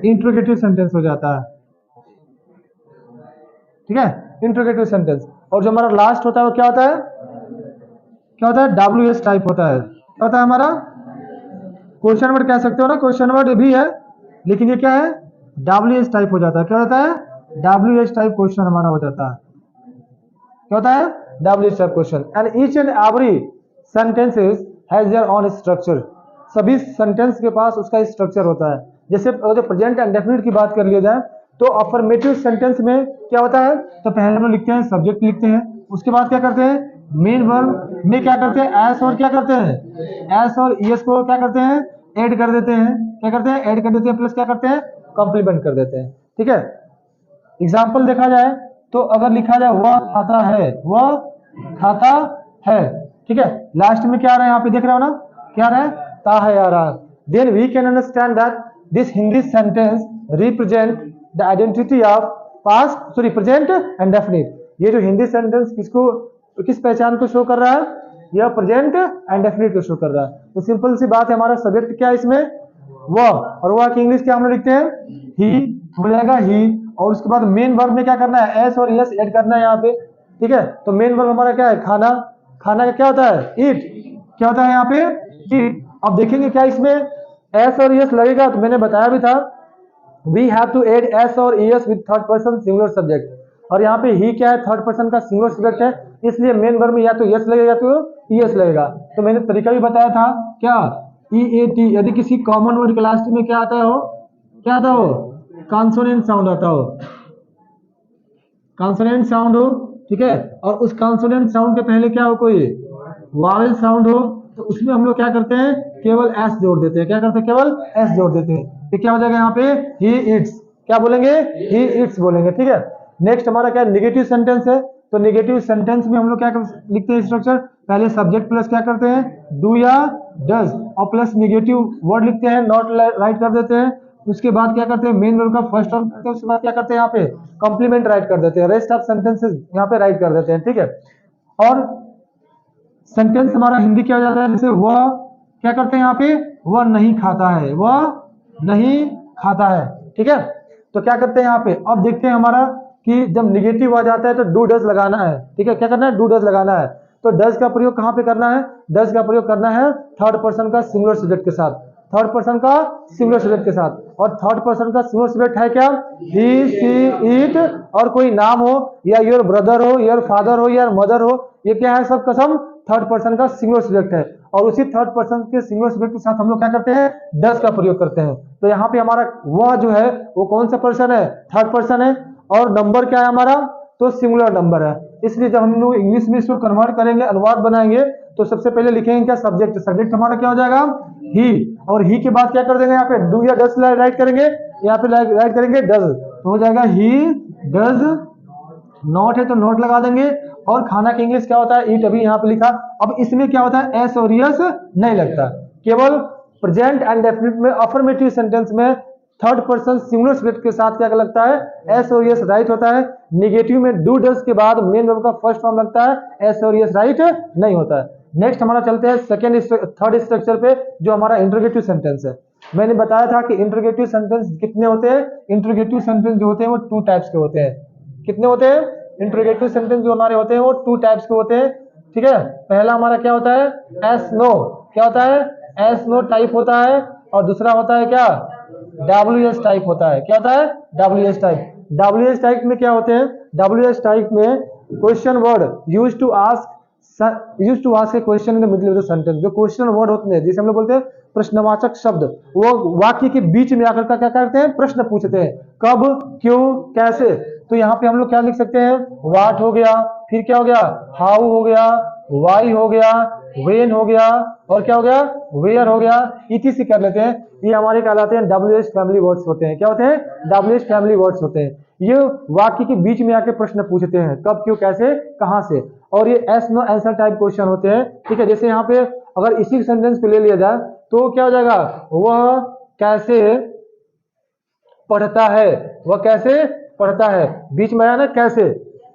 Interrogative sentence हो जाता है, ठीक है, इंट्रोगेटिव सेंटेंस। और जो हमारा लास्ट होता है वो क्या होता है, क्या होता है, WH टाइप होता है। क्या होता है हमारा, क्वेश्चन वर्ड कह सकते हो ना, क्वेश्चन वर्ड भी है, लेकिन ये क्या है, WH टाइप हो जाता है। क्या होता है, WH टाइप क्वेश्चन हमारा हो जाता है। क्या होता है, WH type question. And each and every sentences has their own structure. सभी सेंटेंस के पास उसका स्ट्रक्चर होता है। जैसे अगर प्रेजेंट एंड डेफिनेट की बात कर लिया जाए तो अफर्मेटिव सेंटेंस में क्या होता है, तो पहले हम लोग लिखते हैं सब्जेक्ट लिखते हैं, उसके बाद क्या करते हैं, मेन वर्ब में क्या करते हैं, एस और क्या करते हैं, एस और ईएस को क्या करते हैं, ऐड कर देते हैं। क्या करते हैं, ऐड कर देते हैं, प्लस क्या करते हैं, कॉम्प्लीमेंट कर देते हैं। ठीक है, एग्जाम्पल देखा जाए तो अगर लिखा जाए वह खाता है, वह खाता है, ठीक है, लास्ट में क्या आ रहा है, यहाँ पे देख रहे हो ना, क्या आ रहा है, ता है आ रहा है। Then we can understand that this Hindi sentence represent the identity of past, sorry present and definite. ये जो हिंदी सेंटेंस किसको, किस पहचान को शो कर रहा है, यह प्रेजेंट एंड डेफिनिट को शो कर रहा है। तो सिंपल सी बात है, हमारा सब्जेक्ट क्या है इसमें, वह, और वह की इंग्लिश क्या हम लोग लिखते हैं, ही हो जाएगा ही। और उसके बाद मेन वर्ब में क्या करना है, एस और यस ऐड करना है यहाँ पे। ठीक है, तो मेन वर्ब हमारा क्या है, खाना, खाना का क्या होता है, ईट। क्या होता है यहाँ पे, ईट। अब देखेंगे क्या इसमें एस और यस लगेगा, तो मैंने बताया भी था we have to add S और es with third person singular subject. और यहाँ पे ही क्या है, थर्ड पर्सन का सिंगुलर सब्जेक्ट है, इसलिए मेन वर्ब में या तो यस लगेगा या तो ईएस लगेगा। तो मैंने तरीका भी बताया था क्या, EAT। यदि किसी कॉमन वर्ड क्लास में क्या आता है हो, क्या आता हो, कॉन्सोनेंट साउंड आता हो, कॉन्सोनेंट साउंड हो, ठीक है, और उस कॉन्सोनेंट साउंड के पहले क्या हो, कोई वावेल साउंड हो, तो उसमें हम लोग क्या करते हैं, केवल एस जोड़ देते हैं। क्या करते हैं, केवल एस जोड़ देते हैं। तो क्या हो जाएगा यहाँ पे, ही इट्स, क्या बोलेंगे, ही इट्स बोलेंगे। ठीक है, नेक्स्ट हमारा क्या, नेगेटिव सेंटेंस है। तो नेगेटिव सेंटेंस में हम लोग क्या लिखते हैं स्ट्रक्चर, पहले सब्जेक्ट प्लस क्या करते हैं, डू या डज, और प्लस नेगेटिव वर्ड लिखते हैं, नॉट राइट कर देते हैं। उसके बाद क्या करते हैं, मेन वर्ब का फर्स्ट फॉर्म करते हैं, उसके बाद क्या करते हैं, यहाँ पे कॉम्प्लीमेंट राइट कर देते हैं, रेस्ट ऑफ सेंटेंसेस यहाँ पे राइट कर देते हैं। ठीक है, और सेंटेंस हमारा हिंदी क्या हो जाता है, जैसे वह क्या करते हैं यहाँ पे, वह नहीं खाता है, वह नहीं खाता है। ठीक है, तो क्या करते हैं यहाँ पे, अब देखते हैं हमारा कि जब निगेटिव आ जाता है तो डू डज लगाना है। ठीक है, क्या करना है, डू डज लगाना है। तो डज का प्रयोग कहाँ पे करना है, डज का प्रयोग करना है थर्ड पर्सन का सिंगुलर सब्जेक्ट के साथ, थर्ड पर्सन का सिंगुलर सब्जेक्ट के साथ। और थर्ड पर्सन का सिंगुलर सब्जेक्ट है क्या, ही सी इट, और कोई नाम हो या योर ब्रदर हो, योर फादर हो, या मदर हो, ये क्या है, सब कसम थर्ड पर्सन का सिंगुलर सब्जेक्ट है। और उसी थर्ड पर्सन के सिंगुलर सब्जेक्ट के साथ हम लोग क्या करते हैं, डज का प्रयोग करते हैं। तो यहाँ पे हमारा वह जो है वो कौन सा पर्सन है, थर्ड पर्सन है, और नंबर क्या है हमारा, तो सिंगुलर नंबर है। इसलिए जब हम लोग इंग्लिश में इसको कन्वर्ट करेंगे, अनुवाद बनाएंगे, तो सबसे पहले लिखेंगे क्या, सब्जेक्ट, सब्जेक्ट हमारा क्या हो जाएगा, ही, और ही के बाद क्या कर देंगे, यहाँ पे डू या डज राइट करेंगे, यहाँ पे राइट करेंगे डज, तो हो जाएगा ही डज नॉट है तो नॉट लगा देंगे। और खाना की इंग्लिश क्या होता है, ईट, अभी यहाँ पे लिखा। अब इसमें क्या होता है, एस और यस नहीं लगता, केवल प्रेजेंट एंड डेफिनिट में अफर्मेटिव सेंटेंस में थर्ड पर्सन सिंगुलर सब्जेक्ट के साथ क्या लगता है, एस और यस राइट होता है। नेगेटिव में डू डज के बाद मेन वर्ब का फर्स्ट फॉर्म लगता है, एस और यस राइट नहीं होता है। नेक्स्ट हमारा चलते हैं सेकंड थर्ड स्ट्रक्चर पे, जो हमारा इंटरोगेटिव सेंटेंस है। मैंने बताया था कि इंटरोगेटिव सेंटेंस कितने होते हैं, इंटरोगेटिव सेंटेंस जो होते हैं वो टू टाइप्स के होते हैं। कितने होते हैं, इंटरोगेटिव सेंटेंस जो हमारे होते हैं वो टू टाइप्स के होते हैं। ठीक है, पहला हमारा क्या होता है, एस नो, क्या होता है, एस नो टाइप होता है। और दूसरा होता है क्या, WS टाइप होता है। क्या होता है, WS टाइप। WS टाइप में क्या होते हैं, WS टाइप में question word use to ask a question in the middle of the sentence. जो क्वेश्चन वर्ड होते हैं, जैसे हम लोग बोलते हैं प्रश्नवाचक शब्द, वो वाक्य के बीच में आकर क्या करते हैं, प्रश्न पूछते हैं, कब, क्यों, कैसे। तो यहाँ पे हम लोग क्या लिख सकते हैं, व्हाट हो गया, फिर क्या हो गया, हाउ हो गया, वाई हो गया, वेन हो गया, और क्या हो गया, वेयर हो गया, इसी कर लेते हैं। ये हमारे कहलाते हैं WH फैमिली वर्ड्स होते हैं। क्या होते हैं, WH फैमिली वर्ड्स होते हैं। ये वाक्य के बीच में आके प्रश्न पूछते हैं, कब, क्यों, कैसे, कहां से। और ये yes no answer type question होते हैं। ठीक है, जैसे यहाँ पे अगर इसी सेंटेंस को ले लिया जाए तो क्या हो जाएगा, वह कैसे पढ़ता है, वह कैसे पढ़ता है, बीच में आया ना कैसे।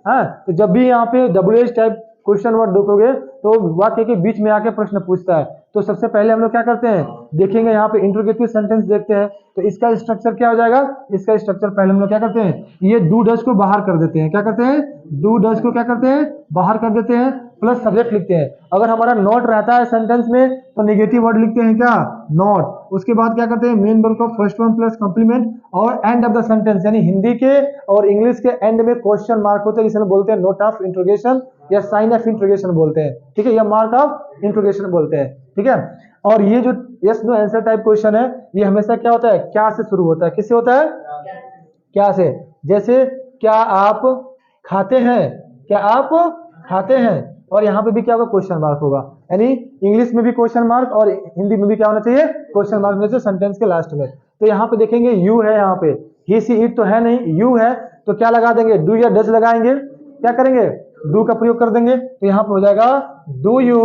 हाँ, तो जब भी यहाँ पे WH टाइप क्वेश्चन वर्ड देखोगे तो वाक्य के बीच में आके प्रश्न पूछता है, तो सबसे पहले हम लोग क्या करते हैं, देखेंगे यहाँ पे इंट्रोगेटिव सेंटेंस देखते हैं। तो इसका स्ट्रक्चर क्या हो जाएगा, इसका स्ट्रक्चर पहले हम लोग क्या करते हैं, ये डू डज को बाहर कर देते हैं। क्या करते हैं, डू डज को क्या करते हैं, बाहर कर देते हैं, प्लस सब्जेक्ट लिखते हैं। अगर हमारा नॉट रहता है सेंटेंस में तो नेगेटिव वर्ड लिखते हैं क्या, नॉट। उसके बाद क्या करते हैं, मेन वर्ब का फर्स्ट वन प्लस कंप्लीमेंट और एंड ऑफ द सेंटेंस, यानी हिंदी के और इंग्लिश के एंड में क्वेश्चन मार्क होते हैं, जिसे बोलते हैं नोट ऑफ इंट्रोगेशन या साइन ऑफ इंट्रोगेशन बोलते हैं। ठीक है, या मार्क ऑफ इंट्रोगेशन बोलते हैं। ठीक है, और ये जो yes no answer type question है, ये हमेशा क्या होता है, क्या से शुरू होता है। किससे होता है, क्या से। जैसे क्या आप खाते हैं, क्या आप खाते हैं, और यहाँ पे भी क्या होगा, क्वेश्चन मार्क होगा। यानी इंग्लिश में भी क्वेश्चन मार्क और हिंदी में भी क्या होना चाहिए, क्वेश्चन मार्क में से सेंटेंस के लास्ट में। तो यहाँ पे देखेंगे यू है, यहाँ पे ही सी इट तो है नहीं, यू है, तो क्या लगा देंगे, डू या डज लगाएंगे। क्या करेंगे, डू का प्रयोग कर देंगे। तो यहाँ पे हो जाएगा डू यू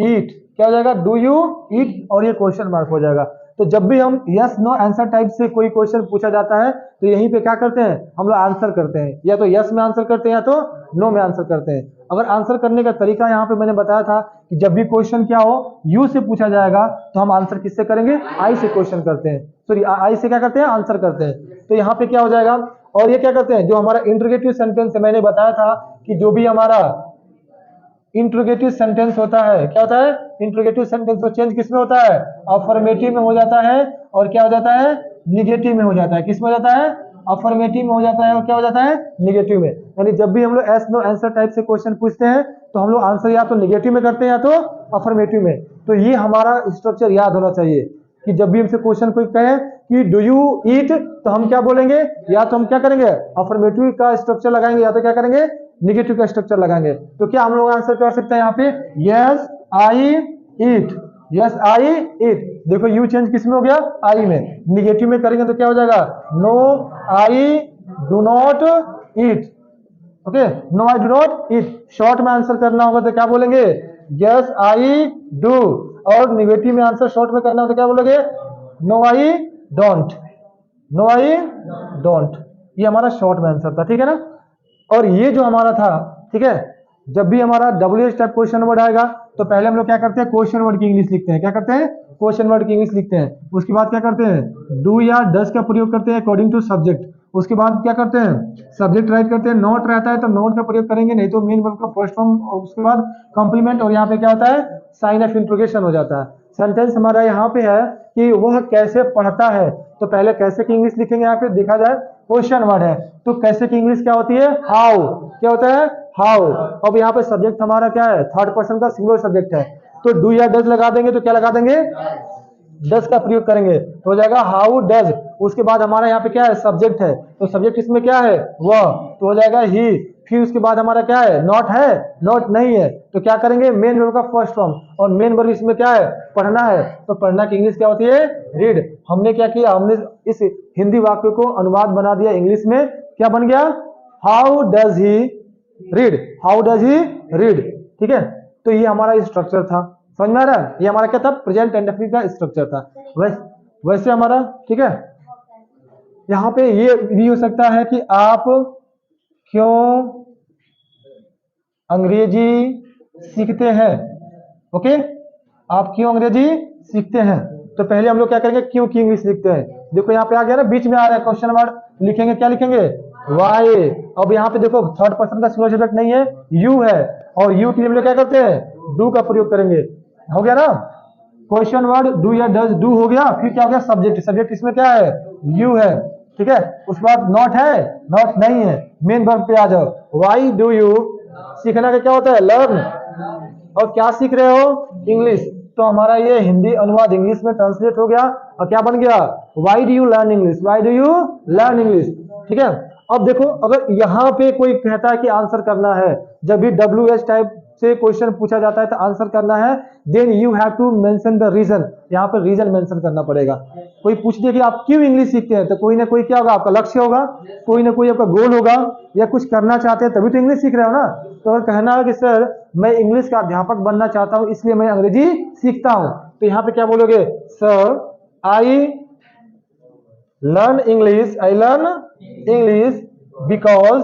ईट, क्या हो जाएगा, डू यू ईट, और ये क्वेश्चन मार्क हो जाएगा। तो जब भी हम यस नो आंसर टाइप से कोई क्वेश्चन पूछा जाता है तो यहीं पे क्या करते हैं, हम लोग आंसर करते हैं, या तो यस में आंसर करते हैं या तो नो में आंसर करते हैं। अगर आंसर करने का तरीका यहाँ पे मैंने बताया था कि जब भी क्वेश्चन क्या हो, यू से पूछा जाएगा तो हम आंसर किससे करेंगे, आई से क्वेश्चन करते हैं, सॉरी आई से क्या करते हैं, आंसर करते हैं। तो यहाँ पे क्या हो जाएगा, और ये क्या करते हैं, जो हमारा इंट्रोगेटिव सेंटेंस है, मैंने बताया था कि जो भी हमारा इंट्रोगेटिव सेंटेंस होता है, क्या होता है, इंट्रोगेटिव सेंटेंस को चेंज किसमें होता है, अफर्मेटिव में हो जाता है, और क्या हो जाता है, निगेटिव में हो जाता है। किस में हो जाता है, अफर्मेटिव में हो जाता है, और क्या हो जाता है, निगेटिव में। यानी जब भी हम लोग एस नो आंसर टाइप से क्वेश्चन पूछते हैं तो हम लोग आंसर या तो निगेटिव में करते हैं या तो अफर्मेटिव में। तो ये हमारा स्ट्रक्चर याद होना चाहिए कि जब भी हमसे क्वेश्चन कोई कहे कि डू यू ईट, तो हम क्या बोलेंगे, या तो हम क्या करेंगे, अफर्मेटिव का स्ट्रक्चर लगाएंगे, या तो क्या करेंगे, निगेटिव का स्ट्रक्चर लगाएंगे। तो क्या हम लोग आंसर कर सकते हैं यहाँ पे, yes I eat, yes I ईट। देखो यू चेंज किस में हो गया, आई में। निगेटिव में करेंगे तो क्या हो जाएगा, no I do not eat. Okay, no I do not eat. Short में आंसर करना होगा तो क्या बोलेंगे, यस आई डू, और निगेटिव में आंसर शॉर्ट में करना हो तो क्या बोलोगे, no I don't, no I don't. ये हमारा शॉर्ट में आंसर था। ठीक है ना, और ये जो हमारा था, ठीक है, जब भी हमारा WH टाइप क्वेश्चन वर्ड आएगा तो पहले हम लोग क्या करते हैं, क्वेश्चन वर्ड की इंग्लिश लिखते हैं। क्या करते हैं, क्वेश्चन वर्ड की इंग्लिश लिखते हैं। उसके बाद क्या करते हैं, डू या डज का प्रयोग करते हैं अकॉर्डिंग टू सब्जेक्ट। उसके बाद क्या करते हैं, सब्जेक्ट राइट करते हैं। नॉट रहता है तो नॉट का प्रयोग करेंगे, नहीं तो मेन वर्ब का फर्स्ट फॉर्म, और उसके बाद कॉम्प्लीमेंट, और यहाँ पे क्या होता है, साइन ऑफ इंट्रोगेशन हो जाता है। सेंटेंस हमारा यहाँ पे है कि वह कैसे पढ़ता है, तो पहले कैसे की इंग्लिश लिखेंगे। यहाँ पे देखा जाए क्वेश्चन वर्ड है तो कैसे की इंग्लिश क्या होती है, हाउ। क्या होता है, हाउ। अब यहाँ पे सब्जेक्ट हमारा क्या है, थर्ड पर्सन का सिंगुलर सब्जेक्ट है, तो डू या डज लगा देंगे तो क्या लगा देंगे, डज का प्रयोग करेंगे तो हो जाएगा हाउ डज। उसके बाद हमारा यहाँ पे क्या है, सब्जेक्ट है, तो सब्जेक्ट इसमें क्या है, वह, तो हो जाएगा ही। फिर उसके बाद हमारा क्या है, नॉट है, नॉट नहीं है, तो क्या करेंगे, मेन वर्ब का फर्स्ट फॉर्म, और मेन वर्ब इसमें क्या है, पढ़ना है, तो पढ़ना की इंग्लिश क्या होती है, रीड। हमने क्या किया, हमने इस हिंदी वाक्य को अनुवाद बना दिया इंग्लिश में, क्या बन गया, how does he read, how does he read. ठीक है, तो ये हमारा स्ट्रक्चर था, समझ में आ रहा है, ये हमारा क्या था, प्रेजेंट इंडेफिनिट का स्ट्रक्चर था। वैसे हमारा, ठीक है, यहाँ पे ये भी हो सकता है कि आप क्यों अंग्रेजी सीखते हैं। ओके, आप क्यों अंग्रेजी सीखते हैं, तो पहले हम लोग क्या करेंगे, क्यों की इंग्लिश लिखते हैं। देखो यहाँ पे आ गया ना, बीच में आ रहा है क्वेश्चन वर्ड, लिखेंगे क्या लिखेंगे, वाई। अब यहाँ पे देखो थर्ड पर्सन का सिंगुलर सब्जेक्ट नहीं है, यू है, और यू के लिए हम लोग क्या करते हैं, डू का प्रयोग करेंगे। हो गया ना, क्वेश्चन वर्ड डू या डज, डू हो गया, फिर क्या हो गया, सब्जेक्ट, सब्जेक्ट इसमें क्या है, यू है। ठीक है, उसके बाद नॉट है, नॉट नहीं है, मेन वर्ब पे आ जाओ, व्हाई डू यू, सीखना का क्या होता है, लर्न, और क्या सीख रहे हो, इंग्लिश। तो हमारा ये हिंदी अनुवाद इंग्लिश में ट्रांसलेट हो गया, और क्या बन गया, why do you learn English, why do you learn English. ठीक है, अब देखो अगर यहाँ पे कोई कहता है कि आंसर करना है, जब भी WH टाइप से क्वेश्चन पूछा जाता है तो आंसर करना है, then you have to mention the reason. यहाँ पर रीजन मेंशन करना पड़ेगा। कोई पूछ दे कि आप क्यों इंग्लिश सीखते हैं, तो कोई ना कोई क्या होगा, आपका लक्ष्य होगा, कोई ना कोई आपका गोल होगा, या कुछ करना चाहते हैं तभी तो इंग्लिश सीख रहे हो ना। तो अगर कहना है कि सर मैं इंग्लिश का अध्यापक बनना चाहता हूँ इसलिए मैं अंग्रेजी सीखता हूँ, तो यहाँ पे क्या बोलोगे, sir I learn English, I learn English because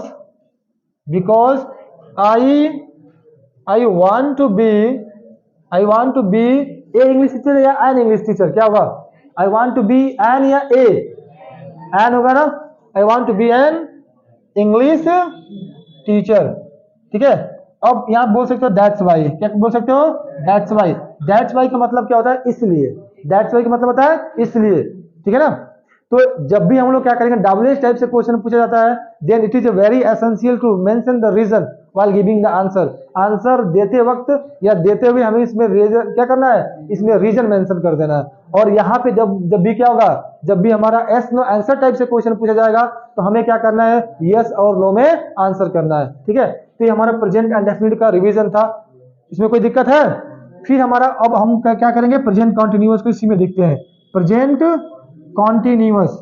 I want to be a English teacher या एन इंग्लिश टीचर, क्या होगा? I want to be an या ए, एन होगा ना, I want to be an English teacher, ठीक है। अब यहां बोल सकते हो दैट्स वाई, क्या बोल सकते हो? That's why. दैट्स वाई का मतलब क्या होता है? इसलिए। दैट्स वाई का मतलब होता है इसलिए, ठीक है ना। तो जब भी हम लोग क्या करेंगे, डब्ल्यूएच टाइप से क्वेश्चन पूछा जाता है, then it is very essential to mention the reason while giving the answer. Answer देते वक्त या देते हुए हमें इसमें रीजन क्या करना है? इसमें रीजन मेंशन कर देना है। और यहाँ पे जब भी क्या होगा, जब भी हमारा एस नो आंसर टाइप से क्वेश्चन पूछा जाएगा तो हमें क्या करना है? यस और नो में आंसर करना है, ठीक है। तो ये हमारा प्रेजेंट एंड डेफिनेट का रिवीजन था, इसमें कोई दिक्कत है? फिर हमारा अब हम क्या करेंगे, प्रेजेंट कॉन्टिन्यूअस को इसी में देखते हैं। प्रेजेंट कॉन्टिन्यूअस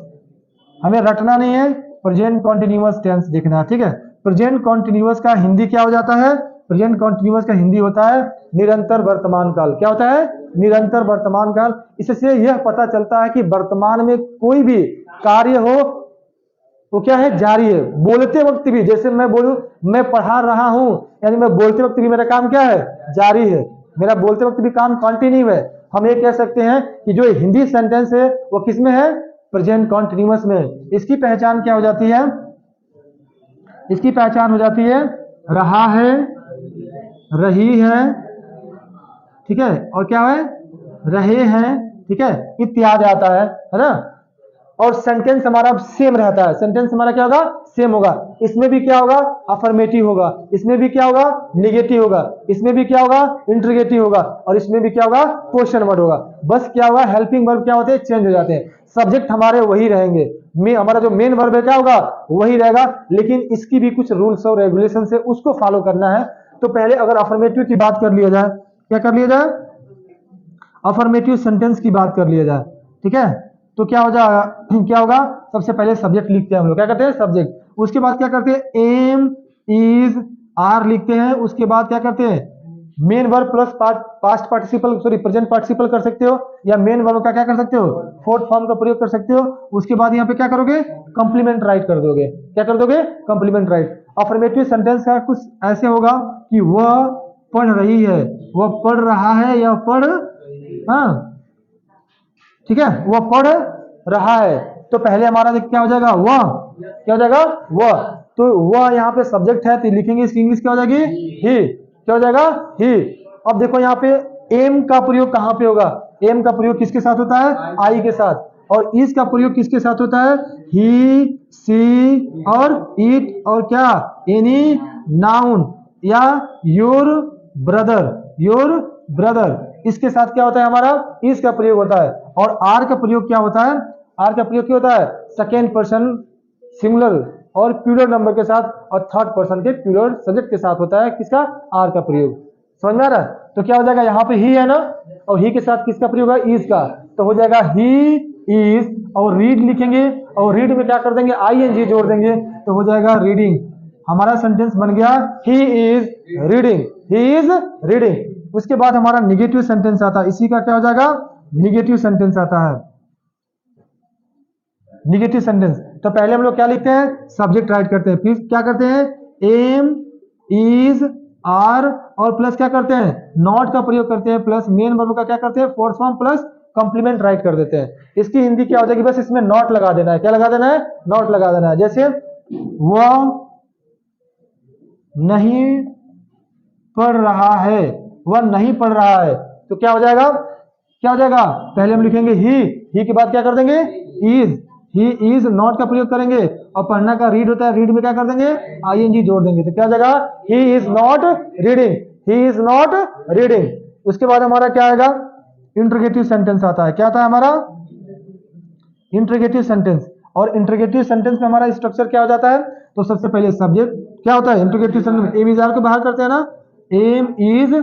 हमें रटना नहीं है, प्रेजेंट कॉन्टिन्यूअस टेंस देखना है, ठीक है। प्रेजेंट कॉन्टिन्यूअस का हिंदी क्या हो जाता है? प्रेजेंट कॉन्टिन्यूअस का हिंदी होता है निरंतर वर्तमान काल। क्या होता है? निरंतर वर्तमान काल। इससे यह पता चलता है कि वर्तमान में कोई भी कार्य हो वो क्या है? जारी है। बोलते वक्त भी, जैसे मैं बोलूं मैं पढ़ा रहा हूं, यानी मैं बोलते वक्त भी मेरा काम क्या है? जारी है। मेरा बोलते वक्त भी काम कंटिन्यू है। हम ये कह सकते हैं कि जो हिंदी सेंटेंस है वो किस में है? प्रेजेंट कॉन्टिन्यूअस में। इसकी पहचान क्या हो जाती है? इसकी पहचान हो जाती है रहा है, रही है, ठीक है, और क्या है? रहे हैं, ठीक है, इत्यादि आता है ना। और सेंटेंस हमारा सेम रहता है। सेंटेंस हमारा क्या होगा? सेम होगा। इसमें भी क्या होगा? अफर्मेटिव होगा, इसमें भी क्या होगा? निगेटिव होगा, इसमें भी क्या होगा? इंटरोगेटिव होगा, और इसमें भी क्या होगा? क्वेश्चन वर्ड होगा। बस क्या होगा? हेल्पिंग वर्ब क्या होते हैं? चेंज हो जाते हैं। सब्जेक्ट हमारे वही रहेंगे, हमारा जो मेन वर्ब है क्या होगा? वही रहेगा, लेकिन इसकी भी कुछ रूल्स और रेगुलेशन है, उसको फॉलो करना है। तो पहले अगर अफर्मेटिव की बात कर लिया जाए, क्या कर लिया जाए? अफर्मेटिव सेंटेंस की बात कर लिया जाए, ठीक है। तो क्या हो जाएगा? क्या होगा? सबसे पहले सब्जेक्ट लिखते हैं हम लोग, क्या करते हैं? सब्जेक्ट। उसके बाद क्या करते हैं? एम, इज, आर लिखते हैं। उसके बाद क्या करते हैं? Main verb plus past participle, sorry present participle कर सकते हो, या मेन वर्ब का क्या कर सकते हो? फोर्थ फॉर्म का प्रयोग कर सकते हो। उसके बाद यहाँ पे क्या करोगे? कंप्लीमेंट राइट कर दोगे। क्या कर दोगे? Complement right. अफर्मेटिव सेंटेंस का कुछ ऐसे होगा कि वह पढ़ रही है, वह पढ़ रहा है, या पढ़, हाँ ठीक है, वह पढ़ रहा है। तो पहले हमारा क्या हो जाएगा? वह, क्या हो जाएगा? वह। तो वह यहाँ पे सब्जेक्ट है, तो लिखेंगे इसकी इंग्लिश क्या हो जाएगी? ही। क्या हो जाएगा? ही। अब देखो यहाँ पे एम का प्रयोग कहाँ पे होगा? एम का प्रयोग किसके साथ होता है? आई के साथ। और इस का प्रयोग किसके साथ होता है? ही, सी और इट, और क्या? एनी नाउन, या योर ब्रदर, योर ब्रदर, इसके साथ क्या होता है? हमारा इस का प्रयोग होता है। और आर का प्रयोग क्या होता है? आर का प्रयोग क्या होता है? सेकेंड पर्सन सिंगुलर और प्लूरल नंबर के साथ, और थर्ड पर्सन के प्लूरल सब्जेक्ट के साथ होता है किसका? आर का प्रयोग। समझ में आ रहा है? तो क्या हो जाएगा? यहाँ पे ही है ना, और ही के साथ किसका प्रयोग है? इज का। तो हो जाएगा ही इज, और रीड लिखेंगे, और रीड में क्या कर देंगे? आईएनजी जोड़ देंगे, तो हो जाएगा रीडिंग। हमारा सेंटेंस बन गया he is reading, he is reading. उसके बाद हमारा निगेटिव सेंटेंस आता है, इसी का क्या हो जाएगा? निगेटिव सेंटेंस आता है। निगेटिव सेंटेंस, तो पहले हम लोग क्या लिखते हैं? सब्जेक्ट राइट करते हैं, फिर क्या करते हैं? एम, इज, आर, और प्लस क्या करते हैं? नॉट का प्रयोग करते हैं, प्लस मेन वर्ब का क्या करते हैं? Fourth form plus complement right कर देते हैं। इसकी हिंदी क्या हो जाएगी? बस इसमें नॉट लगा देना है। क्या लगा देना है? नॉट लगा देना है। जैसे वह नहीं पढ़ रहा है, वह नहीं पढ़ रहा है, तो क्या हो जाएगा? क्या हो जाएगा? पहले हम लिखेंगे ही के बाद क्या कर देंगे? इज, ही इज नॉट का प्रयोग करेंगे, और पढ़ना का रीड होता है, रीड में क्या कर देंगे? आईएनजी जोड़ देंगे, तो क्या हो जाएगा? He is not reading, he is not reading. उसके बाद हमारा क्या आएगा? इंटरोगेटिव सेंटेंस आता है। क्या आता है हमारा? Interrogative sentence. और इंटरोगेटिव सेंटेंस में हमारा स्ट्रक्चर क्या हो जाता है? तो सबसे पहले सब्जेक्ट क्या होता है? इंटरोगेटिव सेंटेंस में एम इज आर को बाहर करते हैं ना, एम इज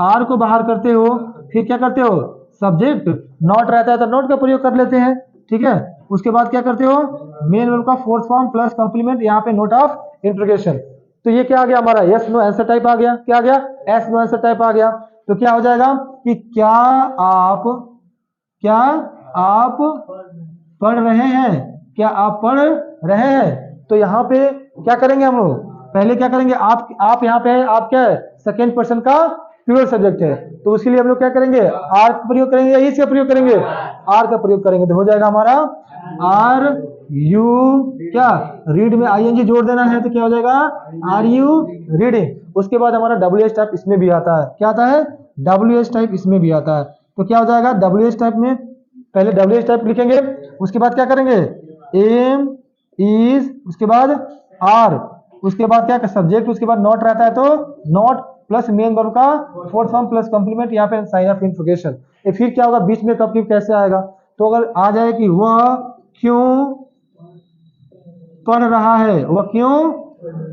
आर को बाहर करते हो, फिर क्या करते हो? सब्जेक्ट नॉट रहता है तो नॉट का प्रयोग कर लेते हैं, ठीक है। उसके बाद क्या करते हो? मेन वर्ब का फोर्थ फॉर्म प्लस कंप्लीमेंट, यहाँ पे नोट ऑफ इंटरोगेशन। तो ये क्या आ गया हमारा? यस नो आंसर टाइप आ गया। क्या आ गया? एस नो आंसर टाइप आ गया। तो क्या हो जाएगा कि क्या आप पढ़ रहे हैं? क्या आप पढ़ रहे हैं? तो यहाँ पे क्या करेंगे हम लोग? पहले क्या करेंगे? आप यहाँ पे है, आप क्या है? सेकेंड पर्सन का प्योर सब्जेक्ट है, तो उसके लिए हम लोग क्या करेंगे, आर का प्रयोग करेंगे या इज का प्रयोग करेंगे, आर का प्रयोग करेंगे, तो हो जाएगा हमारा आर यू क्या रीड में आईएनजी जोड़ देना है, तो क्या हो जाएगा आर यू रीडिंग। उसके बाद हमारा डब्ल्यू एच टाइप इसमें भी आता है, क्या आता है डब्ल्यू एच टाइप इसमें भी आता है, तो क्या हो जाएगा डब्ल्यू एच टाइप में पहले डब्ल्यू एच टाइप लिखेंगे, उसके बाद क्या करेंगे एम इज, उसके बाद आर, उसके बाद क्या सब्जेक्ट, उसके बाद नॉट रहता है तो नॉट प्लस मेन वर्ब का फोर्थ फॉर्म प्लस कंप्लीमेंट, यहाँ पे साइन ऑफ इंट्रोगेशन। ये फिर क्या होगा बीच में कब कैसे आएगा, तो अगर आ जाए कि वह क्यों पढ़ रहा है, वह क्यों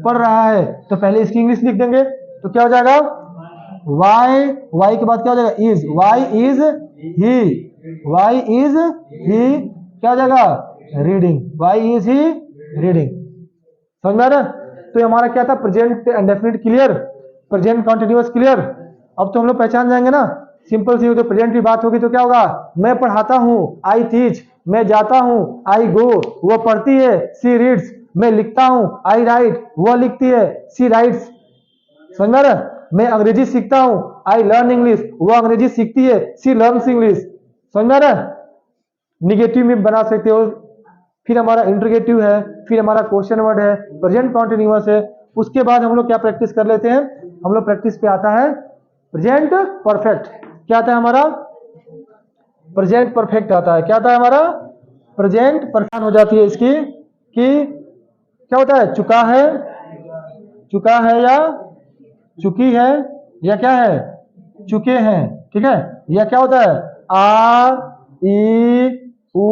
पढ़ रहा है, तो पहले इसकी इंग्लिश लिख देंगे, तो क्या हो जाएगा वाई, वाई के बाद क्या हो जाएगा is, why is he, why is he क्या हो जाएगा reading, why is he reading. समझ में आ रहा है? तो ये हमारा क्या था present indefinite clear, present continuous clear. अब तो हम लोग पहचान जाएंगे ना, सिंपल सी तो प्रेजेंट की बात होगी तो क्या होगा, मैं पढ़ाता हूँ आई टीच, मैं जाता हूँ आई गो, वो पढ़ती है सी रीड्स, मैं लिखता हूँ आई राइट, वो लिखती है सी राइट्स। समझ में आ रहा है? मैं अंग्रेजी सीखता हूँ आई लर्न इंग्लिश, वो अंग्रेजी सीखती है सी लर्न्स इंग्लिश। समझ में आ रहा है? निगेटिव में बना सकते हो, फिर हमारा इंट्रोगेटिव है, फिर हमारा क्वेश्चन वर्ड है, प्रेजेंट कॉन्टिन्यूअस है। उसके बाद हम लोग क्या प्रैक्टिस कर लेते हैं, हम लोग प्रैक्टिस पे आता है प्रेजेंट परफेक्ट। क्या आता है हमारा प्रेजेंट परफेक्ट आता है, क्या आता है हमारा प्रेजेंट परफेक्ट हो जाती है इसकी कि क्या होता है चुका है, चुका है या चुकी है या क्या है चुके हैं, ठीक है, या क्या होता है आ ई उ,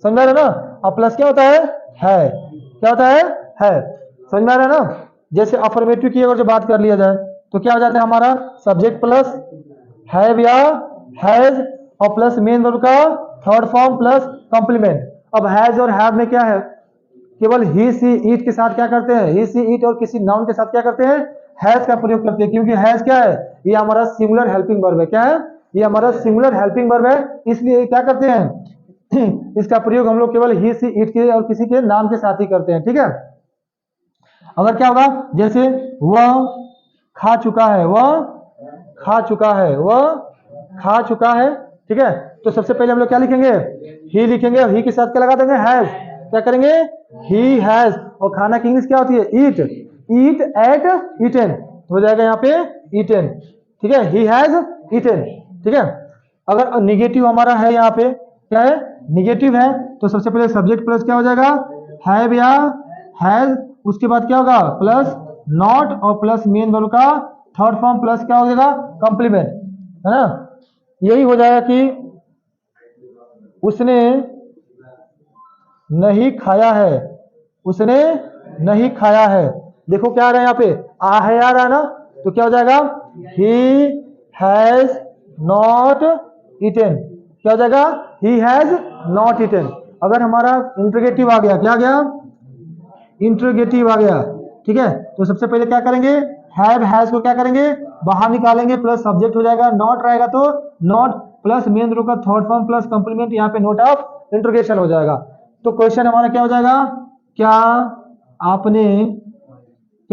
समझ रहे ना, और प्लस क्या होता है क्या होता है समझ में आ रहा है ना। जैसे अफर्मेटिव की अगर जो बात कर लिया जाए तो क्या हो जाता है हमारा सब्जेक्ट प्लस हैव या हैज और प्लस मेन वर्ब का थर्ड फॉर्म प्लस कॉम्प्लीमेंट। अब हैज और हैव में क्या है, केवल ही सी ईट के साथ क्या करते हैं, ही सी ईट और किसी नाउन के साथ क्या करते हैं हैज का प्रयोग करते हैं, क्योंकि हैज क्या है ये हमारा सिंगुलर हेल्पिंग वर्ब है, क्या है ये हमारा सिंगुलर हेल्पिंग वर्ब है, इसलिए क्या करते हैं इसका प्रयोग हम लोग केवल ही सी ईट के और किसी के नाम के साथ ही करते हैं, ठीक है। अगर क्या होगा जैसे वह खा चुका है, वह खा चुका है, वह खा चुका है, ठीक है, तो सबसे पहले हम लोग क्या लिखेंगे ही लिखेंगे, और ही के साथ क्या लगा देंगे हैज, क्या करेंगे ही हैज, और खाना की इंग्लिश क्या होती है ईट, ईट एट ईटन, हो जाएगा यहाँ पे ईटन, ठीक है, ही हैज ईटन, ठीक है। अगर निगेटिव हमारा है यहाँ पे क्या है निगेटिव है, तो सबसे पहले सब्जेक्ट प्लस क्या हो जाएगा हैव या हैज, उसके बाद क्या होगा प्लस नॉट और प्लस मेन वर्ब का थर्ड फॉर्म प्लस क्या हो जाएगा कॉम्प्लीमेंट, है ना। यही हो जाएगा कि उसने नहीं खाया है, उसने नहीं खाया है, देखो क्या आ रहा है यहाँ पे आ है आ रहा है ना, तो क्या हो जाएगा ही हैज नॉट ईटन, क्या हो जाएगा ही हैज नॉट ईटन। अगर हमारा इंट्रोगेटिव आ गया, क्या आ गया इंट्रोगेटिव आ गया, ठीक है, तो सबसे पहले क्या करेंगे हैव हैज को क्या करेंगे बाहर निकालेंगे, प्लस सब्जेक्ट हो जाएगा, नॉट रहेगा तो नॉट प्लस मेन वर्ब का थर्ड फॉर्म प्लस कंप्लीमेंट, यहाँ पे नोट ऑफ इंट्रोगेशन हो जाएगा। तो क्वेश्चन हमारा क्या हो जाएगा क्या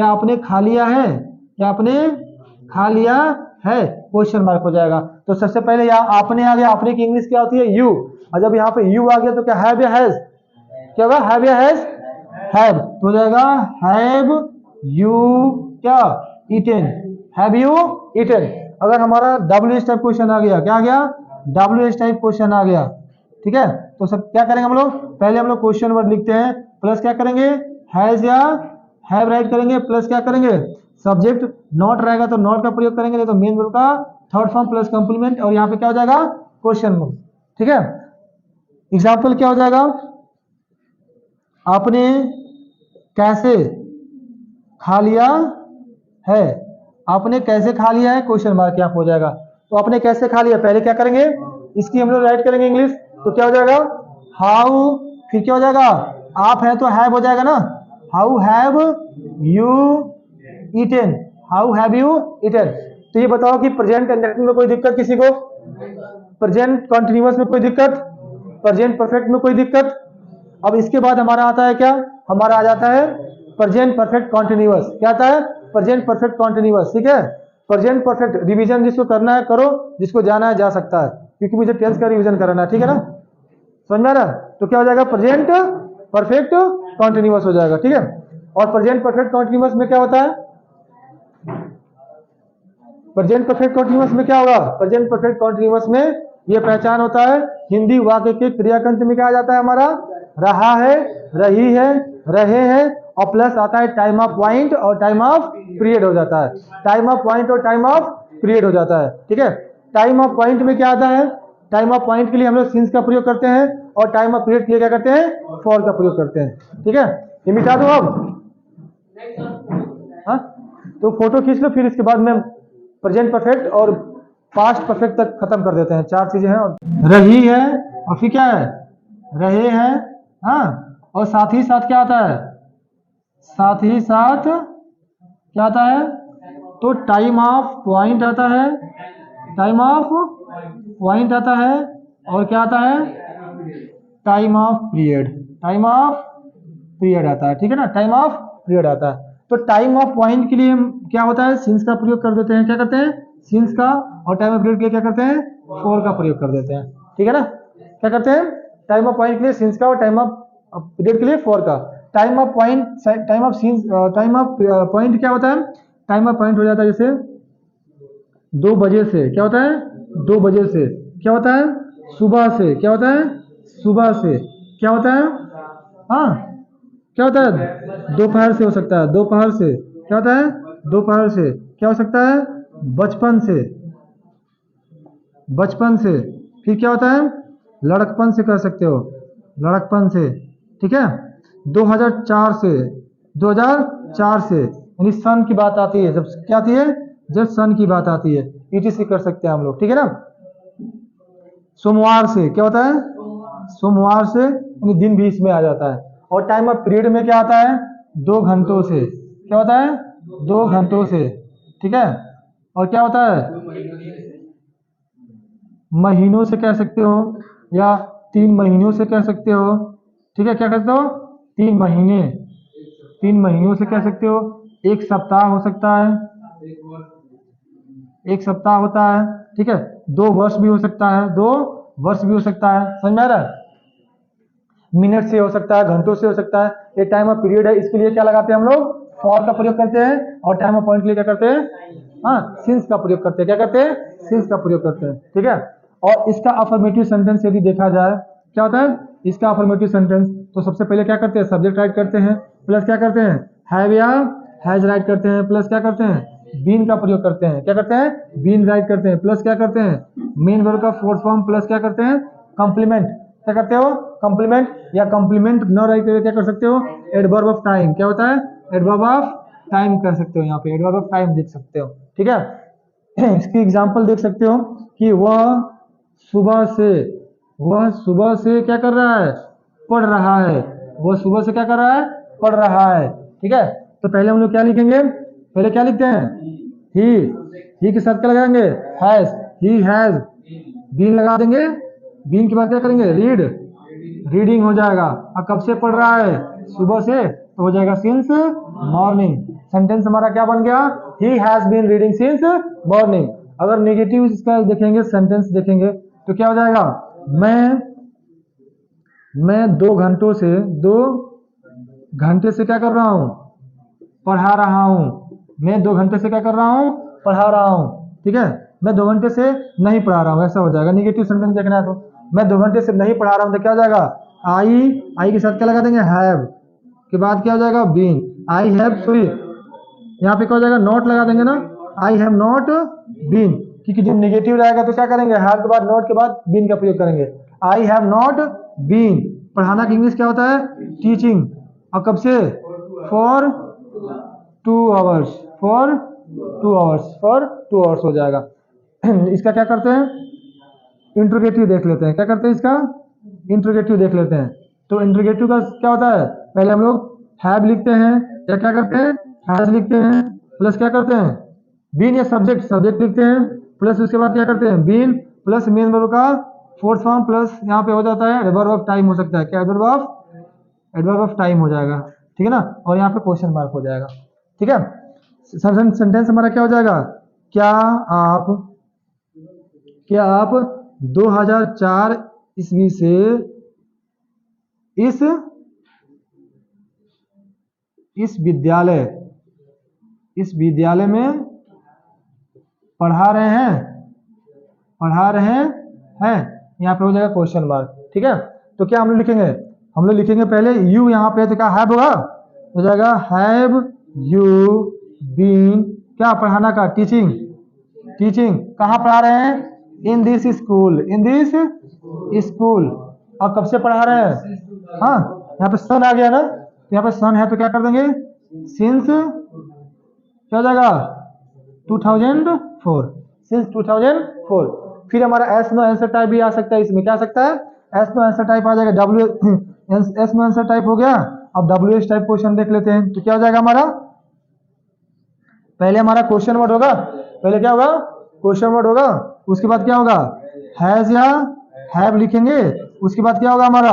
आपने खा लिया है, क्या आपने खा लिया है, क्वेश्चन मार्क हो जाएगा। तो सबसे पहले यहाँ आपने आ गया, आपने की इंग्लिश क्या होती है यू, और जब यहाँ पे यू आ गया तो क्या हैव या हैज, क्या होगा हैव या हैज हैव, तो हो जाएगा हैव यू क्या ईटन, हैव यू ईटन। अगर हमारा डब्ल्यू एच टाइप क्वेश्चन आ गया, क्या आ गया डब्ल्यू एच टाइप क्वेश्चन आ गया, ठीक है, तो सब क्या करेंगे हम लोग पहले हम लोग क्वेश्चन वर्ड लिखते हैं, प्लस क्या करेंगे हैज या हैव राइट करेंगे, प्लस क्या करेंगे सब्जेक्ट नॉट रहेगा तो नॉट का प्रयोग करेंगे, नहीं तो मेन वर्ब का थर्ड फॉर्म प्लस कंप्लीमेंट, और यहाँ पे क्या हो जाएगा क्वेश्चन वर्ड, ठीक है। एग्जाम्पल क्या हो जाएगा आपने कैसे खा लिया है, आपने कैसे खा लिया है क्वेश्चन मार्क यहाँ हो जाएगा। तो आपने कैसे खा लिया पहले क्या करेंगे इसकी हम लोग राइट करेंगे इंग्लिश, तो क्या हो जाएगा हाउ, फिर क्या हो जाएगा आप है तो हैव हो जाएगा ना, how have you eaten, how have you eaten. तो ये बताओ कि प्रेजेंट इंडेफिनिट में कोई दिक्कत किसी को, प्रेजेंट कॉन्टिन्यूअस में कोई दिक्कत, प्रेजेंट परफेक्ट में कोई दिक्कत। अब इसके बाद हमारा आता है क्या हमारा आ जाता है प्रेजेंट परफेक्ट कॉन्टिन्यूअस, क्या आता है प्रेजेंट परफेक्ट कॉन्टिन्यूअस, ठीक है। प्रेजेंट परफेक्ट रिवीजन जिसको करना है करो, जिसको जाना है जा सकता है, क्योंकि मुझे टेंस का रिवीजन कराना है, ठीक है ना, समझ में आ रहा है? तो क्या हो जाएगा, प्रेजेंट परफेक्ट कॉन्टिन्यूअस हो जाएगा, ठीक है। और प्रेजेंट परफेक्ट कॉन्टिन्यूअस में क्या होता है, प्रेजेंट परफेक्ट कॉन्टिन्यूअस में क्या होगा, प्रेजेंट परफेक्ट कॉन्टिन्यूअस में ये पहचान होता है, हिंदी वाक्य के क्रियाकंत में क्या आ जाता है हमारा, रहा है, रही है, रहे हैं, और प्लस आता है टाइम ऑफ पॉइंट और टाइम ऑफ पीरियड हो जाता है, टाइम ऑफ पॉइंट और टाइम ऑफ पीरियड हो जाता है, ठीक है। टाइम ऑफ पॉइंट में क्या आता है, टाइम ऑफ पॉइंट के लिए हम लोग सिंस का प्रयोग करते हैं, और टाइम ऑफ पीरियड के लिए क्या करते हैं, फॉर का प्रयोग करते हैं, ठीक है। ये मिटा दो अब, हाँ, तो फोटो खींच लो, फिर इसके बाद में प्रेजेंट परफेक्ट और पास्ट परफेक्ट तक खत्म कर देते हैं, 4 चीजें हैं। और रही है, और फिर क्या है, रहे हैं, हाँ, और साथ ही साथ क्या आता है, साथ ही साथ क्या आता है, तो टाइम ऑफ पॉइंट आता है, टाइम ऑफ पॉइंट आता है, और क्या आता है, time of period, time of period आता है, ठीक है ना, टाइम ऑफ पीरियड आता है। तो टाइम ऑफ पॉइंट के लिए क्या होता है, सिंस का प्रयोग कर देते हैं, क्या करते हैं, सिंस का, और टाइम ऑफ पीरियड के लिए क्या करते हैं, फॉर का प्रयोग कर देते हैं, ठीक है ना। क्या करते हैं, टाइम ऑफ पॉइंट के लिए सिंस का, और टाइम ऑफ पीरियड के लिए फॉर का। Time of point, time of since, time of point क्या होता है, टाइम ऑफ पॉइंट हो जाता है जैसे 2 बजे से, क्या होता है, 2 बजे से, क्या होता है, सुबह से, क्या होता है, सुबह से, क्या होता है, हाँ, क्या होता है, दोपहर से हो सकता है, दोपहर से, क्या होता है, दोपहर से, क्या हो सकता है, बचपन से, बचपन से, फिर क्या होता है, लड़कपन से कर सकते हो, लड़कपन से, ठीक है। 2004 से, 2004 से, यानी सन की बात आती है, जब क्या आती है, जब सन की बात आती है, ईटीसी कर सकते हैं हम लोग, ठीक है ना। सोमवार से, क्या होता है, सोमवार से, यानी दिन भी इसमें आ जाता है। और टाइम ऑफ पीरियड में क्या आता है, 2 घंटों से, क्या होता है, 2 घंटों से, ठीक है। और क्या होता है, महीनों से कह सकते हो, या 3 महीनों से कह सकते हो, ठीक है, क्या कहते हो, 3 महीने, 3 महीनों से कह सकते हो, 1 सप्ताह हो सकता है, 1 सप्ताह होता है, ठीक है। 2 वर्ष भी हो सकता है, 2 वर्ष भी हो सकता है, समझ में आ रहा है। मिनट से हो सकता है, घंटों से हो सकता है। ये टाइम ऑफ पीरियड है, इसके लिए क्या लगाते हैं हम लोग, फॉर का प्रयोग करते हैं, और टाइम ऑफ पॉइंट के लिए क्या करते हैं, हाँ, सिंस का प्रयोग करते हैं, क्या करते हैं, सिंस का प्रयोग करते हैं, ठीक है। और इसका अफर्मेटिव सेंटेंस यदि देखा जाए, क्या होता है इसका अफर्मेटिव सेंटेंस, तो सबसे पहले क्या करते हैं, सब्जेक्ट राइट करते हैं, प्लस क्या करते हैं, हैव या हैज राइट करते हैं, प्लस क्या करते हैं, बीन का प्रयोग करते हैं, क्या करते हैं, बीन राइट करते हैं, प्लस क्या करते हैं, मेन वर्ब का फोर्थ फॉर्म, प्लस क्या करते हैं, कॉम्प्लीमेंट, क्या करते हो, कॉम्प्लीमेंट, या कॉम्प्लीमेंट न राइट करके क्या कर सकते हो, एडवर्ब ऑफ टाइम, क्या होता है, एडवर्ब ऑफ टाइम कर सकते हो, यहाँ पे एडवर्ब ऑफ टाइम देख सकते हो, ठीक है। इसकी एग्जांपल देख सकते हो कि वह सुबह से, वह सुबह से क्या कर रहा है, पढ़ रहा है, वह सुबह से क्या कर रहा है, पढ़ रहा है, ठीक है। तो पहले हम लोग क्या लिखेंगे, पहले क्या लिखते हैं, ही के साथ क्या लगाएंगे, हैज, ही हैज, बीन लगा देंगे, बीन के बाद क्या करेंगे, रीड, रीडिंग हो जाएगा। अब कब से पढ़ रहा है, सुबह से, तो हो जाएगा सिंस मॉर्निंग। सेंटेंस हमारा क्या बन गया, he has been reading since morning. अगर नेगेटिव इसका देखेंगे, सेंटेंस देखेंगे, तो क्या हो जाएगा, मैं 2 घंटों से, 2 घंटे से क्या कर रहा हूं, पढ़ा रहा हूं, मैं 2 घंटे से क्या कर रहा हूं, पढ़ा रहा हूं, ठीक है। मैं 2 घंटे से नहीं पढ़ा रहा हूं, ऐसा हो जाएगा। नेगेटिव सेंटेंस देखना है तो मैं 2 घंटे से नहीं पढ़ा रहा हूं, तो क्या हो जाएगा, आई के साथ क्या लगा देंगे, हैव, के बाद क्या हो जाएगा, बीन, आई हैव, सॉरी यहाँ पे क्या हो जाएगा, नॉट लगा देंगे ना, आई हैव नॉट बीन, क्योंकि जब नेगेटिव रहेगा तो क्या करेंगे, हैव के बाद नॉट के बाद बीन का प्रयोग करेंगे। आई हैव नॉट बीन, पढ़ाना की इंग्लिश क्या होता है, टीचिंग, और कब से, for 2 hours, for 2 hours, for 2 hours हो जाएगा। इसका क्या करते हैं, इंट्रोगेटिव देख लेते हैं, क्या करते हैं इसका, इंट्रोगेटिव देख लेते हैं। तो इंट्रोगेटिव का क्या होता है, पहले हम लोग हैव लिखते हैं, या क्या करते हैं, हैज लिखते हैं, प्लस क्या करते हैं, बीन या सब्जेक्ट, सब्जेक्ट लिखते हैं, प्लस उसके बाद क्या करते हैं, बीन प्लस मेन वर्ब का फोर्थ फॉर्म, प्लस यहाँ पे हो जाता है एडवर्ब ऑफ टाइम हो सकता है, क्या एडवर्ब ऑफ टाइम हो जाएगा, ठीक है ना। और यहाँ पे क्वेश्चन मार्क हो जाएगा, ठीक है। सेंटेंस हमारा क्या हो जाएगा, क्या आप 2004 ईस्वी से इस इस विद्यालय में पढ़ा रहे हैं। यहाँ पे हो जाएगा क्वेश्चन मार्क। ठीक है, तो क्या हम लोग लिखेंगे? हम लोग लिखेंगे पहले यू, यहाँ पे तो क्या हैव होगा, हो जाएगा हैव यू बीन, क्या पढ़ाना का, टीचिंग कहाँ पढ़ा रहे हैं? In this school. और कब से पढ़ा रहे हैं? हाँ, यहाँ पे सन आ गया ना, तो यहाँ पे सन है तो क्या कर देंगे, सिंस, क्या हो जाएगा 2004, सिंस 2004। फिर हमारा एस नो आंसर टाइप भी आ सकता है इसमें, क्या आ सकता है? एस नो आंसर टाइप आ जाएगा, W yes no answer type हो गया। अब डब्ल्यू एस टाइप क्वेश्चन देख लेते हैं, तो क्या हो जाएगा हमारा? पहले हमारा क्वेश्चन वर्ड होगा, पहले क्या होगा? क्वेश्चन वर्ड होगा, उसके बाद क्या होगा? हैज या हैव लिखेंगे, उसके बाद क्या होगा हमारा?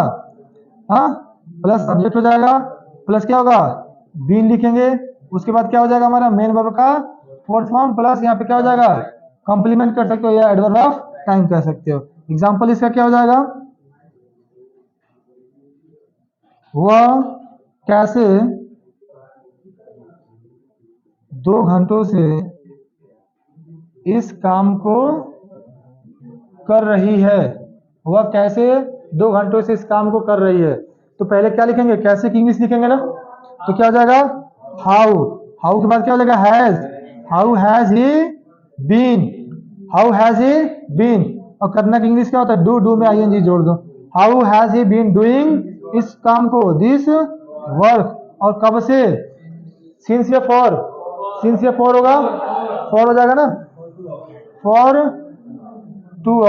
हाँ, प्लस सब्जेक्ट हो जाएगा, प्लस क्या होगा? बीन लिखेंगे, उसके बाद क्या हो जाएगा हमारा? मेन वर्ब का फोर्थ फॉर्म, प्लस यहाँ पे क्या हो जाएगा? कॉम्प्लीमेंट कर सकते हो या एडवर्ब ऑफ टाइम कह सकते हो। एग्जाम्पल इसका क्या हो जाएगा? वह कैसे 2 घंटों से इस काम को कर रही है। वह कैसे 2 घंटों से इस काम को कर रही है। तो पहले क्या लिखेंगे? कैसे की इंग्लिश लिखेंगे ना, तो क्या हो जाएगा? हाउ के बाद क्या हो जाएगा? How has he been. और करना की इंग्लिश क्या होता है? डू में आईएनजी जोड़ दो। How has he been doing, इस काम को, दिस वर्क। और कब से? सिंस या फॉर होगा, फॉर हो जाएगा ना, फॉर 2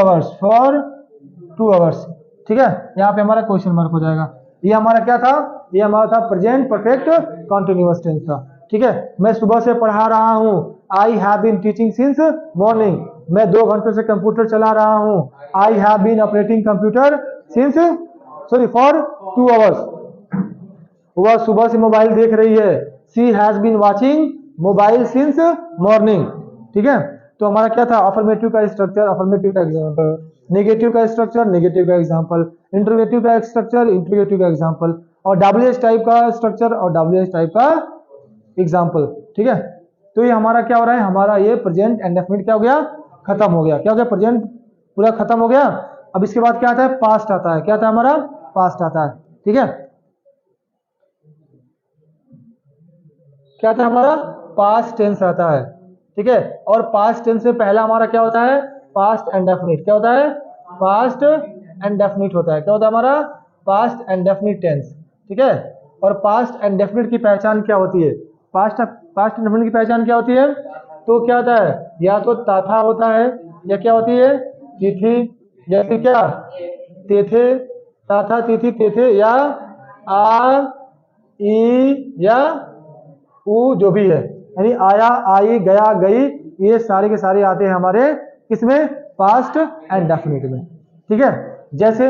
आवर्स। ठीक है, यहाँ पे हमारा क्वेश्चन मार्क हो जाएगा। ये हमारा क्या था? ये हमारा था प्रेजेंट परफेक्ट कंटिन्यूअस टेंस था। ठीक है, मैं सुबह से पढ़ा रहा हूँ, I have been teaching since morning. मैं 2 घंटों से कंप्यूटर चला रहा हूँ, I have been operating computer since for 2 hours. वह सुबह से मोबाइल देख रही है, she has been watching mobile since morning. ठीक है, तो हमारा क्या था? अफर्मेटिव का स्ट्रक्चर, अफर्मेटिव का एग्जांपल, नेगेटिव का स्ट्रक्चर, नेगेटिव का एग्जांपल, इंटरोगेटिव का स्ट्रक्चर, इंटरोगेटिव का एग्जांपल, और डब्ल्यूएच टाइप का स्ट्रक्चर और डब्ल्यूएच टाइप का एग्जांपल। ठीक है, तो ये हमारा क्या हो रहा है? हमारा ये प्रेजेंट इंडेफिनिट क्या हो गया? खत्म हो गया। क्या हो गया? प्रेजेंट पूरा खत्म हो गया। अब इसके बाद क्या आता है? पास्ट आता है। क्या आता है हमारा? पास्ट आता है। ठीक है, क्या आता है हमारा? पास्ट टेंस आता है। ठीक है, और पास्ट टेंस से पहला हमारा क्या होता है? Past indefinite. क्या होता है? पास्ट इंडेफिनिट होता है। क्या होता है हमारा? Past indefinite tense. ठीक है, और पास्ट इंडेफिनिट की पहचान क्या होती है? पास्ट इंडेफिनिट की पहचान क्या होती है? तो क्या होता है? या तो ताथा होता है, या क्या होती है? तिथि, या फिर क्या? तेथे, ताथा, तिथि, तेथे, या आ, ई, या ऊ, जो भी है, यानी आया, आई, गया, गई, ये सारे के सारे आते हैं हमारे किसमें? पास्ट एंड डेफिनेट में। ठीक है, जैसे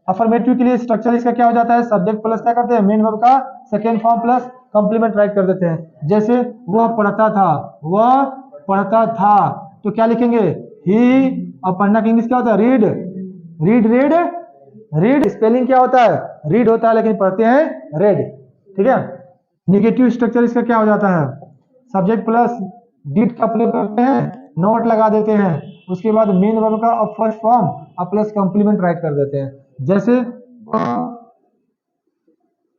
अफर्मेटिव के लिए स्ट्रक्चर इसका क्या हो जाता है? सब्जेक्ट प्लस क्या करते हैं? मेन वर्ब का second form plus complement right कर देते हैं। जैसे वह पढ़ता था, तो क्या लिखेंगे? ही। और पढ़ना की इंग्लिश क्या होता है? रीड स्पेलिंग क्या होता है? रीड होता है, लेकिन पढ़ते हैं रेड। ठीक है, नेगेटिव स्ट्रक्चर इसका क्या हो जाता है? सब्जेक्ट प्लस डिड का प्रयोग करते हैं, नोट लगा देते हैं, उसके बाद मेन वर्ब का और फर्स्ट फॉर्म और प्लस कंप्लीमेंट राइट कर देते हैं। जैसे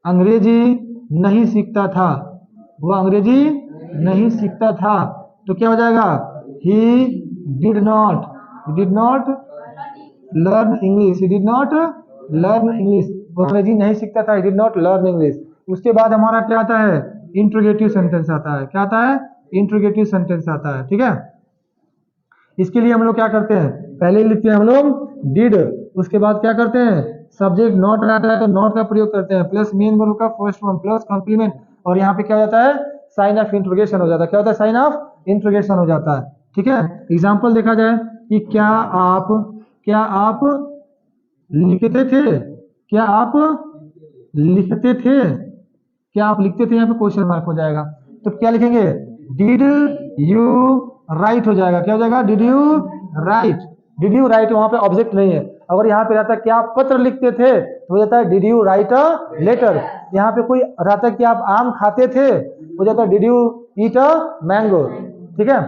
अंग्रेजी नहीं सीखता था, वो अंग्रेजी नहीं सीखता था, तो क्या हो जाएगा? He did not learn English. वो अंग्रेजी नहीं सीखता था, he did not learn English. उसके बाद हमारा क्या आता है? इंट्रोगेटिव सेंटेंस आता है। क्या आता है? इंट्रोगेटिव सेंटेंस आता है। ठीक है, इसके लिए हम लोग क्या करते हैं? पहले लिखते हैं हम लोग डिड, उसके बाद क्या करते हैं? सब्जेक्ट नॉट रहता है तो नॉट का प्रयोग करते हैं, प्लस मेन वर्ब का फर्स्ट फॉर्म प्लस कॉम्प्लीमेंट, और यहाँ पे क्या हो जाता है? साइन ऑफ इंट्रोगेशन हो जाता है। क्या होता है? साइन ऑफ इंट्रोगेशन हो जाता है। ठीक है, एग्जाम्पल देखा जाए कि क्या आप लिखते थे? क्या आप लिखते थे? क्या आप लिखते थे? यहाँ पे क्वेश्चन मार्क हो जाएगा। तो क्या लिखेंगे? डिड यू राइट हो जाएगा। क्या हो जाएगा? Did you right. Did you right, वहां पे ऑब्जेक्ट नहीं है। अगर यहाँ पे रहता क्या आप पत्र लिखते थे तो हो जाता है did you write a letter. यहाँ पे कोई रहता कि आप आम खाते थे, हो जाता है did you eat a mango. ठीक है,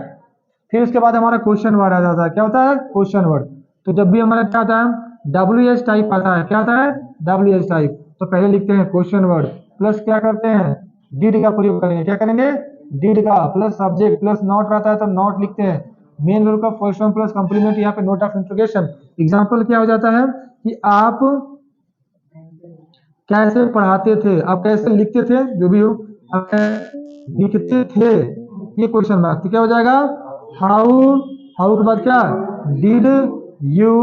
फिर उसके बाद हमारा क्वेश्चन वर्ड आ जाता है। क्या होता है? Question word. तो जब भी हमारा क्या आता है? WH टाइप आता है। क्या आता है? WH type. तो पहले लिखते हैं क्वेश्चन वर्ड, प्लस क्या करते हैं? डिड का प्रयोग करेंगे। क्या करेंगे? डिड का, प्लस सब्जेक्ट, प्लस नॉट रहता है तो नॉट लिखते हैं। मेन वर्ब का फर्स्ट फॉर्म प्लस कंप्लीमेंट, यहाँ पे नोट ऑफ इंट्रोगेशन। एग्जाम्पल क्या हो जाता है कि आप कैसे पढ़ाते थे, आप कैसे लिखते थे, जो भी हो, आप कैसे लिखते थे, ये क्वेश्चन मार्क। तो क्या हो जाएगा? हाउ, हाउ के बाद क्या? Did you,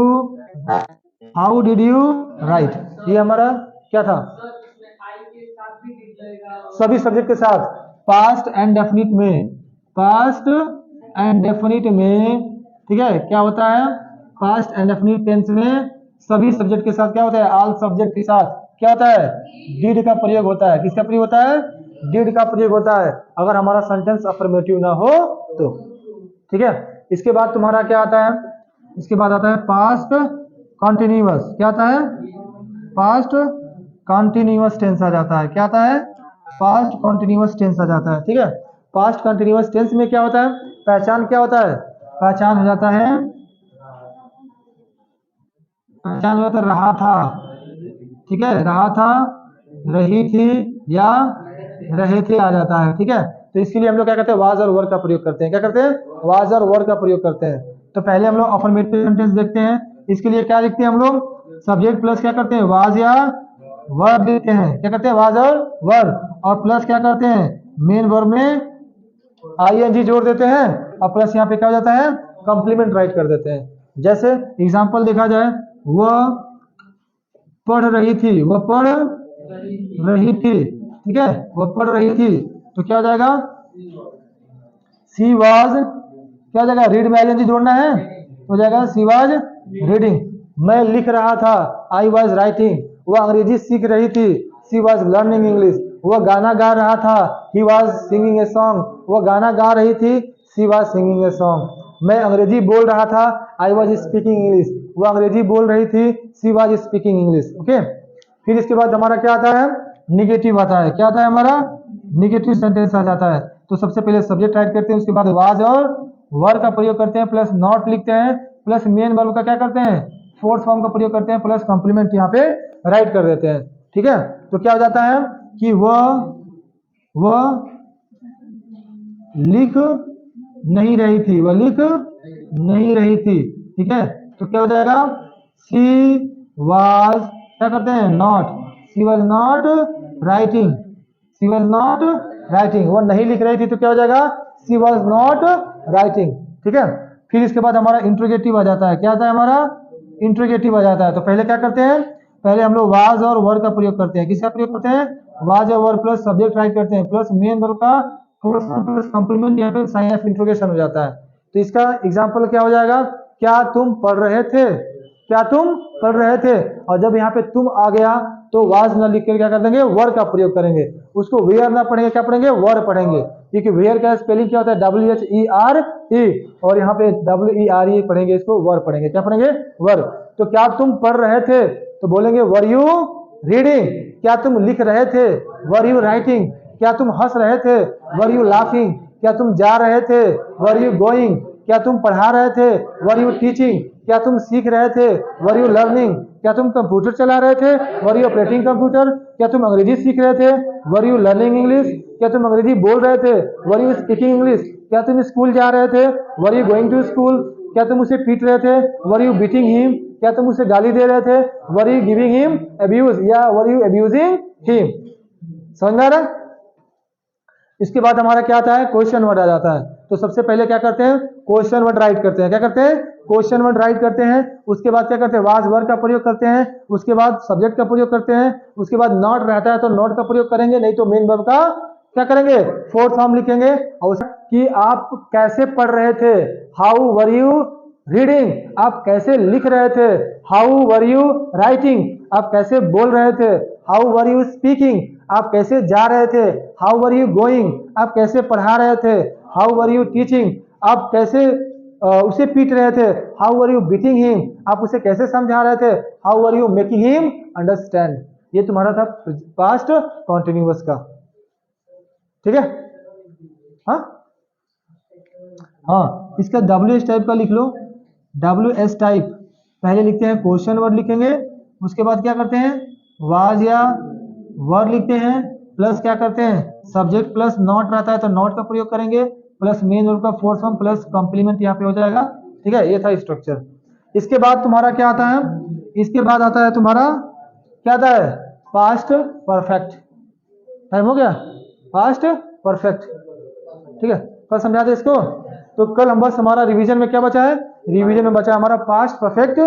how did you right. ये हमारा क्या था? सभी सब्जेक्ट के साथ पास्ट एंड डेफिनिट में, पास्ट एंड डेफिनिट में, ठीक है, क्या होता है? पास्ट एंड डेफिनिट टेंस में सभी सब्जेक्ट के साथ क्या होता है? ऑल सब्जेक्ट के साथ क्या होता है? डिड का प्रयोग होता है। किसका प्रयोग होता है? डिड का प्रयोग होता है, अगर हमारा सेंटेंस अफर्मेटिव ना हो तो। ठीक है, इसके बाद तुम्हारा क्या आता है? इसके बाद आता है पास्ट कॉन्टिन्यूअस। क्या आता है? पास्ट कॉन्टिन्यूअस टेंस आ जाता है। क्या आता है? पास्ट कॉन्टिन्यूअस टेंस आ जाता है। ठीक है, पास्ट कॉन्टिन्यूअस टेंस में क्या होता है? पहचान क्या होता है? पहचान हो जाता है, पहचान हो जाता है रहा था। ठीक है, रहा था, रही थी या रहे थे आ जाता है। ठीक है, तो इसके लिए हम लोग क्या करते हैं? वाज और वर का प्रयोग करते हैं। क्या करते हैं? वाज और वर का प्रयोग करते हैं। तो पहले हम लोग अफर्मेटिव सेंटेंस देखते हैं। इसके लिए क्या लिखते हैं हम लोग? सब्जेक्ट प्लस क्या करते हैं? वाज या वर देते हैं। क्या करते हैं? वाज और वर, और प्लस क्या करते हैं? मेन वर्ब में ING जोड़ देते हैं, और प्लस यहाँ पे क्या हो जाता है? कंप्लीमेंट राइट कर देते हैं। जैसे एग्जाम्पल देखा जाए, वह पढ़ रही थी, वह पढ़ रही थी। ठीक है, वह पढ़ रही थी, तो क्या हो जाएगा? सी वाज, क्या हो जाएगा? रीड में ING जोड़ना है, हो जाएगा सी वाज रीडिंग। मैं लिख रहा था, आई वाज राइटिंग। वह अंग्रेजी सीख रही थी, सी वाज लर्निंग इंग्लिश। वह गाना गा रहा था, he was singing a song. वह गाना गा रही थी, she was singing a song. मैं अंग्रेजी बोल रहा था, आई वाज स्पीकिंग इंग्लिश। वह अंग्रेजी बोल रही थी, she was speaking English. Okay, फिर इसके बाद हमारा क्या आता है? निगेटिव आता है। क्या आता है हमारा? निगेटिव सेंटेंस आ जाता है। तो सबसे पहले सब्जेक्ट राइट करते हैं, उसके बाद वाज और वर का प्रयोग करते हैं, प्लस नॉट लिखते हैं, प्लस मेन वर्ब का क्या करते हैं? फोर्थ फॉर्म का प्रयोग करते हैं, प्लस कॉम्प्लीमेंट यहाँ पे राइट कर देते हैं। ठीक है, तो क्या हो जाता है कि वह लिख नहीं रही थी, वह लिख नहीं रही थी। ठीक है, तो क्या हो जाएगा? सी वाज, क्या करते हैं? Not, she was not writing, she was not writing. वो नहीं लिख रही थी, तो क्या हो जाएगा? She was not writing. ठीक है, फिर इसके बाद हमारा इंट्रोगेटिव आ जाता है। क्या आता है हमारा? इंट्रोगेटिव आ जाता है। तो पहले क्या करते हैं? पहले हम लोग वाज और वर का प्रयोग करते हैं। किसका प्रयोग करते हैं? वाज और वर, प्लस सब्जेक्ट राइट करते हैं, प्लस मेन वर्ब का प्लस कंप्लीमेंट, यहाँ पे साइन ऑफ इंट्रोगेशन हो जाता है। तो इसका एग्जाम्पल क्या हो जाएगा? क्या तुम पढ़ रहे थे, क्या तुम पढ़ रहे थे। और जब यहाँ पे तुम आ गया तो वाज ना लिख कर क्या कर देंगे? वर का प्रयोग करेंगे। उसको वेयर ना पढ़ेंगे, क्या पढ़ेंगे? वर पढ़ेंगे, क्योंकि वेयर का स्पेलिंग क्या होता है? WHERE, और यहाँ पे WERE पढ़ेंगे, इसको वर पढ़ेंगे। क्या पढ़ेंगे? वर। तो क्या तुम पढ़ रहे थे, तो बोलेंगे वर यू रीडिंग। क्या तुम लिख रहे थे? Were you writing. क्या तुम हंस रहे थे? Were you laughing. क्या तुम जा रहे थे? Were you going. क्या तुम पढ़ा रहे थे? Were you teaching. क्या तुम सीख रहे थे? Were you learning. क्या तुम कंप्यूटर चला रहे थे? Were you operating computer. क्या तुम अंग्रेजी सीख रहे थे? Were you learning English. क्या तुम अंग्रेजी बोल रहे थे? Were you speaking English. क्या तुम स्कूल जा रहे थे? Were you going to school. क्या तुम उसे पीट रहे थे? Were you beating him. क्या तुम उसे गाली दे रहे थे? Were you giving him abuse, या वर यू अब्यूजिंग हिम। समझ में आ रहा है? इसके बाद हमारा क्या आता है? क्वेश्चन वर्ड आ जाता है। तो सबसे पहले क्या करते हैं? क्वेश्चन वर्ड राइट करते हैं। क्या करते हैं? क्वेश्चन वर्ड राइट करते हैं। उसके बाद क्या करते हैं? वाज वर्ड का प्रयोग करते हैं। उसके बाद सब्जेक्ट का प्रयोग करते हैं। उसके बाद नॉट रहता है तो नॉट का प्रयोग करेंगे, नहीं तो मेन वर्ब का क्या करेंगे? फोर्थ फॉर्म लिखेंगे। और कि आप कैसे पढ़ रहे थे? How were you reading. आप कैसे लिख रहे थे? How were you writing. आप कैसे बोल रहे थे? How were you speaking. आप कैसे जा रहे थे? How were you going. आप कैसे पढ़ा रहे थे? How were you teaching. आप कैसे उसे पीट रहे थे, how are you beating him, आप उसे कैसे समझा रहे थे, how are you making him understand. ये तुम्हारा था पास्ट कॉन्टिन्यूअस का, ठीक है। हाँ हाँ, इसका WH टाइप का लिख लो। WH टाइप पहले लिखते हैं क्वेश्चन वर्ड लिखेंगे, उसके बाद क्या करते हैं वाज या वर लिखते हैं, प्लस क्या करते हैं सब्जेक्ट प्लस नॉट रहता है तो नॉट का प्रयोग करेंगे, प्लस मेन वर्ब का फोर्थ फॉर्म प्लस कॉम्प्लीमेंट यहाँ पे हो जाएगा, ठीक है। ये था स्ट्रक्चर। इसके बाद तुम्हारा क्या आता है, इसके बाद आता है तुम्हारा क्या आता है पास्ट परफेक्ट। टाइम हो गया, पास्ट परफेक्ट, ठीक है। कल समझा दे इसको। तो कल हम बस हमारा रिवीजन में क्या बचा है, रिवीजन में बचा है हमारा पास्ट परफेक्ट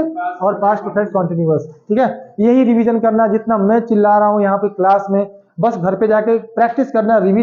और पास्ट परफेक्ट कॉन्टिन्यूअस, ठीक है। यही रिवीजन करना, जितना मैं चिल्ला रहा हूँ यहाँ पे क्लास में, बस घर पे जाके प्रैक्टिस करना, रिवीजन